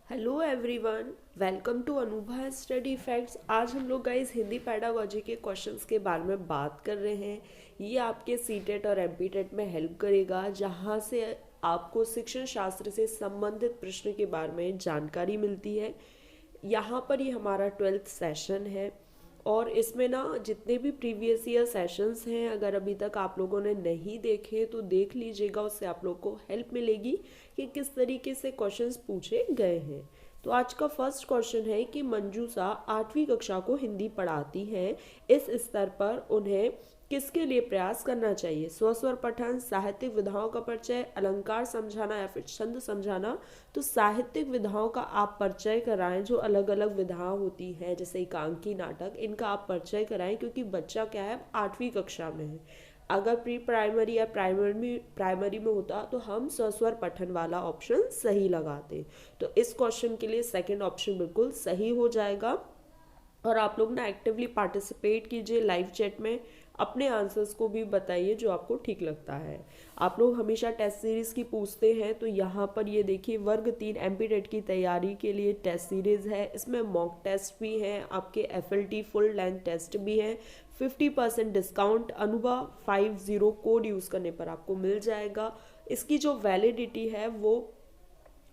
Hello everyone, welcome to Anubha study facts. आज हम लोग गाइस हिंदी पेडागोजी के क्वेश्चंस के बारे में बात कर रहे हैं। ये आपके सीटेट और एमपीटेट में हेल्प करेगा, जहाँ से आपको शिक्षण शास्त्र से संबंधित प्रश्न के बारे में जानकारी मिलती है। यहाँ पर ये हमारा 12th सेशन है और इसमें ना जितने भी प्रीवियस ईयर सेशंस हैं, अगर अभी तक आप लोगों ने नहीं देखे तो देख लीजिएगा। उससे आप लोग को हेल्प मिलेगी कि किस तरीके से क्वेश्चंस पूछे गए हैं। तो आज का फर्स्ट क्वेश्चन है कि मंजूषा 8वीं कक्षा को हिंदी पढ़ाती हैं। इस स्तर पर उन्हें किसके लिए प्रयास करना चाहिए? स्वस्वर पठन, साहित्यिक विधाओं का परिचय, अलंकार समझाना या फिर छंद समझाना। तो साहित्यिक विधाओं का आप परिचय कराएं, जो अलग अलग विधा होती है जैसे एकांकी नाटक, इनका आप परिचय कराएं, क्योंकि बच्चा क्या है 8वीं कक्षा में है। अगर प्री प्राइमरी या प्राइमरी में होता तो हम स्वस्वर पठन वाला ऑप्शन सही लगाते। तो इस क्वेश्चन के लिए सेकंड ऑप्शन बिल्कुल सही हो जाएगा। और आप लोग ना एक्टिवली पार्टिसिपेट कीजिए लाइव चैट में, अपने आंसर्स को भी बताइए जो आपको ठीक लगता है। आप लोग हमेशा टेस्ट सीरीज की पूछते हैं, तो यहाँ पर ये देखिए वर्ग 3 एमपीटेट की तैयारी के लिए टेस्ट सीरीज है। इसमें मॉक टेस्ट भी हैं, आपके एफएलटी फुल लेंथ टेस्ट भी हैं। 50% डिस्काउंट अनुभव 50 कोड यूज़ करने पर आपको मिल जाएगा। इसकी जो वैलिडिटी है वो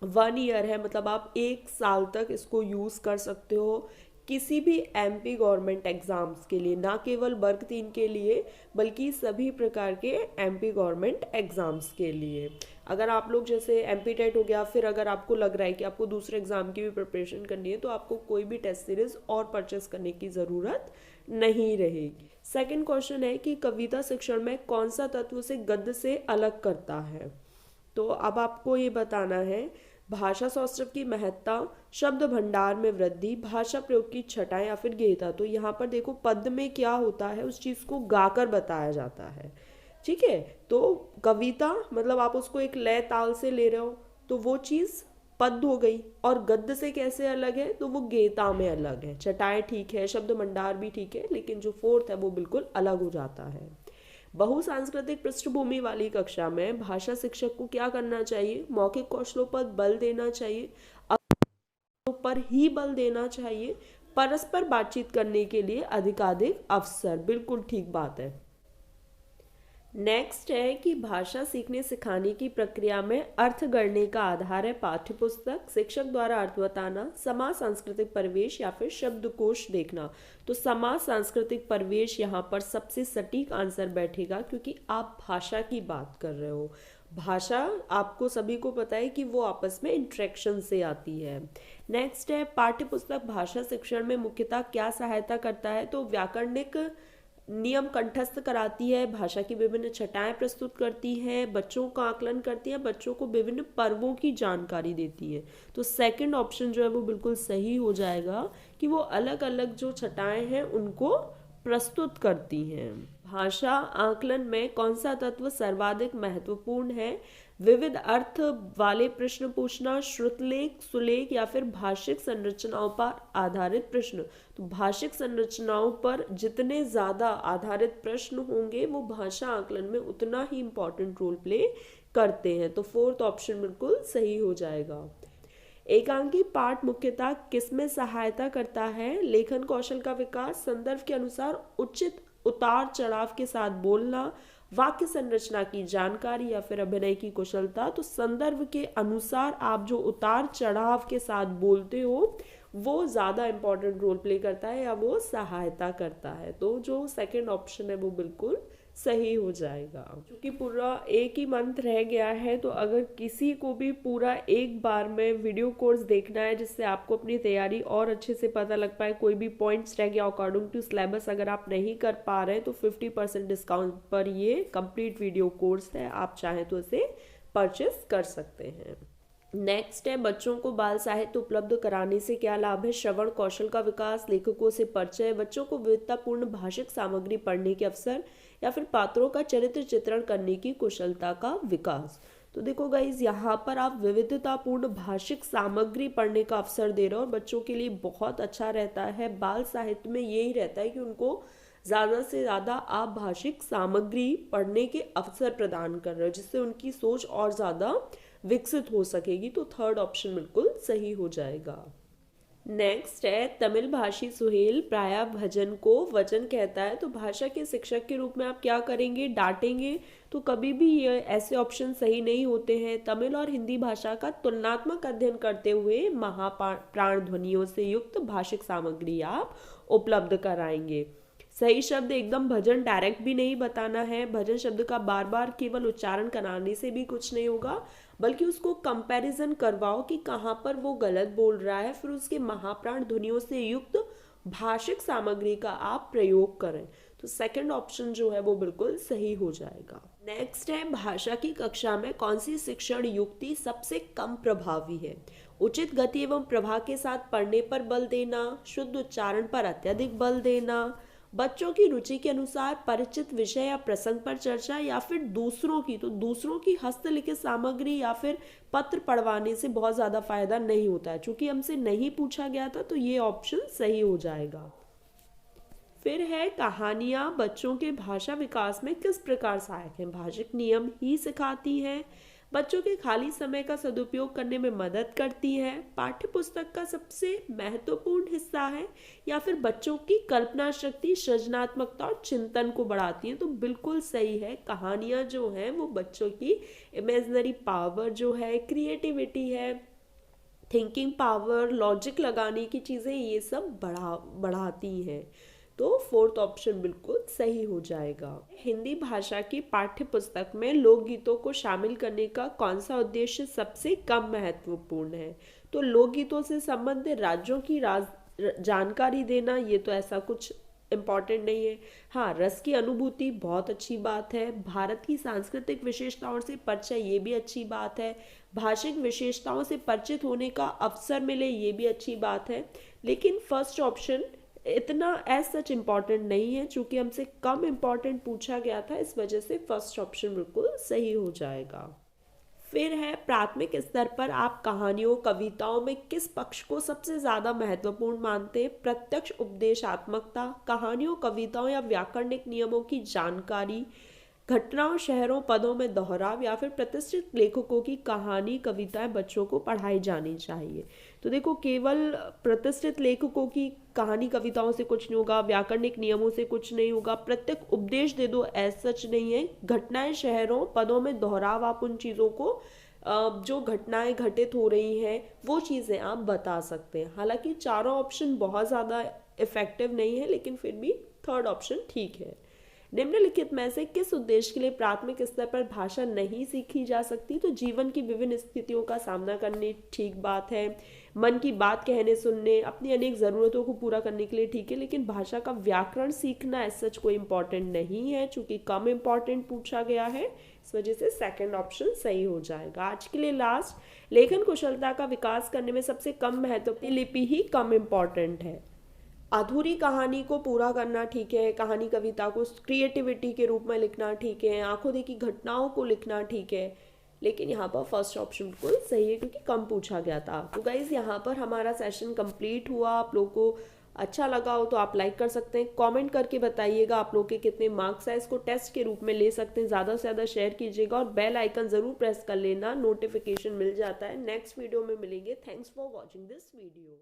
1 ईयर है, मतलब आप 1 साल तक इसको यूज़ कर सकते हो किसी भी एमपी गवर्नमेंट एग्जाम्स के लिए, ना केवल वर्ग 3 के लिए बल्कि सभी प्रकार के एमपी गवर्नमेंट एग्जाम्स के लिए। अगर आप लोग जैसे एमपी टेट हो गया, फिर अगर आपको लग रहा है कि आपको दूसरे एग्जाम की भी प्रिपरेशन करनी है, तो आपको कोई भी टेस्ट सीरीज और परचेस करने की ज़रूरत नहीं रहेगी। सेकंड क्वेश्चन है कि कविता शिक्षण में कौन सा तत्व से गद्य से अलग करता है? तो अब आपको ये बताना है भाषा सौष्ठव की महत्ता, शब्द भंडार में वृद्धि, भाषा प्रयोग की छटा या फिर गेयता। तो यहाँ पर देखो पद में क्या होता है, उस चीज को गाकर बताया जाता है। ठीक है, तो कविता मतलब आप उसको एक लय ताल से ले रहे हो, तो वो चीज पद हो गई। और गद्य से कैसे अलग है? तो वो गेयता में अलग है। छटाएं ठीक है, शब्द भंडार भी ठीक है, लेकिन जो फोर्थ है वो बिल्कुल अलग हो जाता है। बहुसांस्कृतिक पृष्ठभूमि वाली कक्षा में भाषा शिक्षक को क्या करना चाहिए? मौखिक कौशलों पर बल देना चाहिए, अवसरों पर ही बल देना चाहिए, परस्पर बातचीत करने के लिए अधिकाधिक अवसर। बिल्कुल ठीक बात है। नेक्स्ट है कि भाषा सीखने सिखाने की प्रक्रिया में अर्थ गढ़ने का आधार है पाठ्य पुस्तक, शिक्षक द्वारा अर्थ बताना, समाज सांस्कृतिक परिवेश या फिर शब्दकोश देखना। तो समाज सांस्कृतिक परिवेश यहाँ पर सबसे सटीक आंसर बैठेगा, क्योंकि आप भाषा की बात कर रहे हो। भाषा आपको सभी को पता है कि वो आपस में इंट्रैक्शन से आती है। नेक्स्ट है पाठ्य पुस्तक भाषा शिक्षण में मुख्यतः क्या सहायता करता है? तो व्याकरणिक नियम कंठस्थ कराती है, भाषा की विभिन्न छटाएं प्रस्तुत करती है, बच्चों का आकलन करती है, बच्चों को विभिन्न पर्वों की जानकारी देती है। तो सेकंड ऑप्शन जो है वो बिल्कुल सही हो जाएगा कि वो अलग अलग जो छटाएं हैं उनको प्रस्तुत करती हैं। भाषा आकलन में कौन सा तत्व सर्वाधिक महत्वपूर्ण है? विविध अर्थ वाले प्रश्न पूछना, श्रुतलेख, सुलेख या फिर भाषिक संरचनाओं पर आधारित प्रश्न। तो भाषिक संरचनाओं पर जितने ज्यादा आधारित प्रश्न होंगे वो भाषा आकलन में उतना ही इंपॉर्टेंट रोल प्ले करते हैं। तो फोर्थ ऑप्शन बिल्कुल सही हो जाएगा। एकांकी पाठ मुख्यतः किसमें सहायता करता है? लेखन कौशल का विकास, संदर्भ के अनुसार उचित उतार चढ़ाव के साथ बोलना, वाक्य संरचना की जानकारी या फिर अभिनय की कुशलता। तो संदर्भ के अनुसार आप जो उतार चढ़ाव के साथ बोलते हो वो ज्यादा इंपॉर्टेंट रोल प्ले करता है या वो सहायता करता है। तो जो सेकंड ऑप्शन है वो बिल्कुल सही हो जाएगा। क्योंकि पूरा एक ही मंथ रह गया है, तो अगर किसी को भी पूरा एक बार में वीडियो कोर्स देखना है जिससे आपको अपनी तैयारी और अच्छे से पता लग पाए, कोई भी पॉइंट्स रह गया अकॉर्डिंग टू सिलेबस अगर आप नहीं कर पा रहे तो 50% डिस्काउंट पर ये कंप्लीट वीडियो कोर्स है, आप चाहें तो इसे परचेस कर सकते हैं। नेक्स्ट है बच्चों को बाल साहित्य उपलब्ध कराने से क्या लाभ है? श्रवण कौशल का विकास, लेखकों से परिचय, बच्चों को विविधतापूर्ण भाषिक सामग्री पढ़ने के अवसर या फिर पात्रों का चरित्र चित्रण करने की कुशलता का विकास। तो देखो गाइज, यहाँ पर आप विविधतापूर्ण भाषिक सामग्री पढ़ने का अवसर दे रहे हो और बच्चों के लिए बहुत अच्छा रहता है। बाल साहित्य में यही रहता है कि उनको ज़्यादा से ज़्यादा आप भाषिक सामग्री पढ़ने के अवसर प्रदान कर रहे हो, जिससे उनकी सोच और ज़्यादा विकसित हो सकेगी। तो थर्ड ऑप्शन बिल्कुल सही हो जाएगा। नेक्स्ट है, तमिल भाषी सुहेल प्रायः भजन को वचन कहता है, तो भाषा के शिक्षक के रूप में आप क्या करेंगे, डांटेंगे। तो कभी भी ये ऐसे ऑप्शन सही नहीं होते हैं। तमिल और हिंदी भाषा का तुलनात्मक अध्ययन करते हुए महाप्राण ध्वनियों से युक्त भाषिक सामग्री आप उपलब्ध कराएंगे। सही शब्द एकदम भजन डायरेक्ट भी नहीं बताना है। भजन शब्द का बार बार केवल उच्चारण कराने से भी कुछ नहीं होगा, बल्कि उसको कंपैरिजन करवाओ कि कहाँ पर वो गलत बोल रहा है, फिर उसके महाप्राण ध्वनियों से युक्त भाषिक सामग्री का आप प्रयोग करें। तो सेकंड ऑप्शन जो है वो बिल्कुल सही हो जाएगा। नेक्स्ट है, भाषा की कक्षा में कौन सी शिक्षण युक्ति सबसे कम प्रभावी है। उचित गति एवं प्रवाह के साथ पढ़ने पर बल देना, शुद्ध उच्चारण पर अत्यधिक बल देना, बच्चों की रुचि के अनुसार परिचित विषय या प्रसंग पर चर्चा, या फिर दूसरों की हस्तलिखित सामग्री या फिर पत्र पढ़वाने से बहुत ज़्यादा फायदा नहीं होता है। चूंकि हमसे नहीं पूछा गया था तो ये ऑप्शन सही हो जाएगा। फिर है, कहानियाँ बच्चों के भाषा विकास में किस प्रकार सहायक हैं। भाषिक नियम ही सिखाती हैं, बच्चों के खाली समय का सदुपयोग करने में मदद करती है, पाठ्य पुस्तक का सबसे महत्वपूर्ण हिस्सा है, या फिर बच्चों की कल्पना शक्ति, सृजनात्मकता और चिंतन को बढ़ाती हैं। तो बिल्कुल सही है, कहानियाँ जो हैं वो बच्चों की इमेजिनरी पावर जो है, क्रिएटिविटी है, थिंकिंग पावर, लॉजिक लगाने की चीज़ें, ये सब बढ़ाती हैं। तो फोर्थ ऑप्शन बिल्कुल सही हो जाएगा। हिंदी भाषा की पाठ्य पुस्तक में लोकगीतों को शामिल करने का कौन सा उद्देश्य सबसे कम महत्वपूर्ण है। तो लोकगीतों से संबंधित राज्यों की जानकारी देना, ये तो ऐसा कुछ इम्पॉर्टेंट नहीं है। हाँ, रस की अनुभूति बहुत अच्छी बात है। भारत की सांस्कृतिक विशेषताओं से परिचय, ये भी अच्छी बात है। भाषिक विशेषताओं से परिचित होने का अवसर मिले, ये भी अच्छी बात है। लेकिन फर्स्ट ऑप्शन इतना एज सच इम्पॉर्टेंट नहीं है, चूंकि हमसे कम इम्पॉर्टेंट पूछा गया था, इस वजह से फर्स्ट ऑप्शन बिल्कुल सही हो जाएगा। फिर है, प्राथमिक स्तर पर आप कहानियों कविताओं में किस पक्ष को सबसे ज़्यादा महत्वपूर्ण मानते हैं। प्रत्यक्ष उपदेशात्मकता, कहानियों कविताओं या व्याकरणिक नियमों की जानकारी, घटनाओं शहरों पदों में दोहराव, या फिर प्रतिष्ठित लेखकों की कहानी कविताएं बच्चों को पढ़ाई जानी चाहिए। तो देखो, केवल प्रतिष्ठित लेखकों की कहानी कविताओं से कुछ नहीं होगा, व्याकरणिक नियमों से कुछ नहीं होगा, प्रत्येक उपदेश दे दो ऐसा सच नहीं है। घटनाएं शहरों पदों में दोहराव, आप उन चीज़ों को जो घटनाएं घटित हो रही हैं वो चीज़ें आप बता सकते हैं। हालांकि चारों ऑप्शन बहुत ज़्यादा इफेक्टिव नहीं है, लेकिन फिर भी थर्ड ऑप्शन ठीक है। निम्नलिखित में से किस उद्देश्य के लिए प्राथमिक स्तर पर भाषा नहीं सीखी जा सकती। तो जीवन की विभिन्न स्थितियों का सामना करने, ठीक बात है। मन की बात कहने सुनने, अपनी अनेक ज़रूरतों को पूरा करने के लिए ठीक है। लेकिन भाषा का व्याकरण सीखना एज सच कोई इम्पॉर्टेंट नहीं है, चूंकि कम इम्पॉर्टेंट पूछा गया है, इस वजह से सेकंड ऑप्शन सही हो जाएगा। आज के लिए लास्ट, लेखन कुशलता का विकास करने में सबसे कम महत्वपूर्ण लिपि ही कम इम्पॉर्टेंट है। अधूरी कहानी को पूरा करना ठीक है, कहानी कविता को क्रिएटिविटी के रूप में लिखना ठीक है, आंखों देखी घटनाओं को लिखना ठीक है, लेकिन यहाँ पर फर्स्ट ऑप्शन बिल्कुल सही है क्योंकि कम पूछा गया था। तो गाइज, यहाँ पर हमारा सेशन कंप्लीट हुआ। आप लोगों को अच्छा लगा हो तो आप लाइक कर सकते हैं, कमेंट करके बताइएगा आप लोग के कितने मार्क्स है। इसको टेस्ट के रूप में ले सकते हैं, ज़्यादा से ज़्यादा शेयर कीजिएगा और बेल आइकन ज़रूर प्रेस कर लेना, नोटिफिकेशन मिल जाता है। नेक्स्ट वीडियो में मिलेंगे। Thanks for watching this video.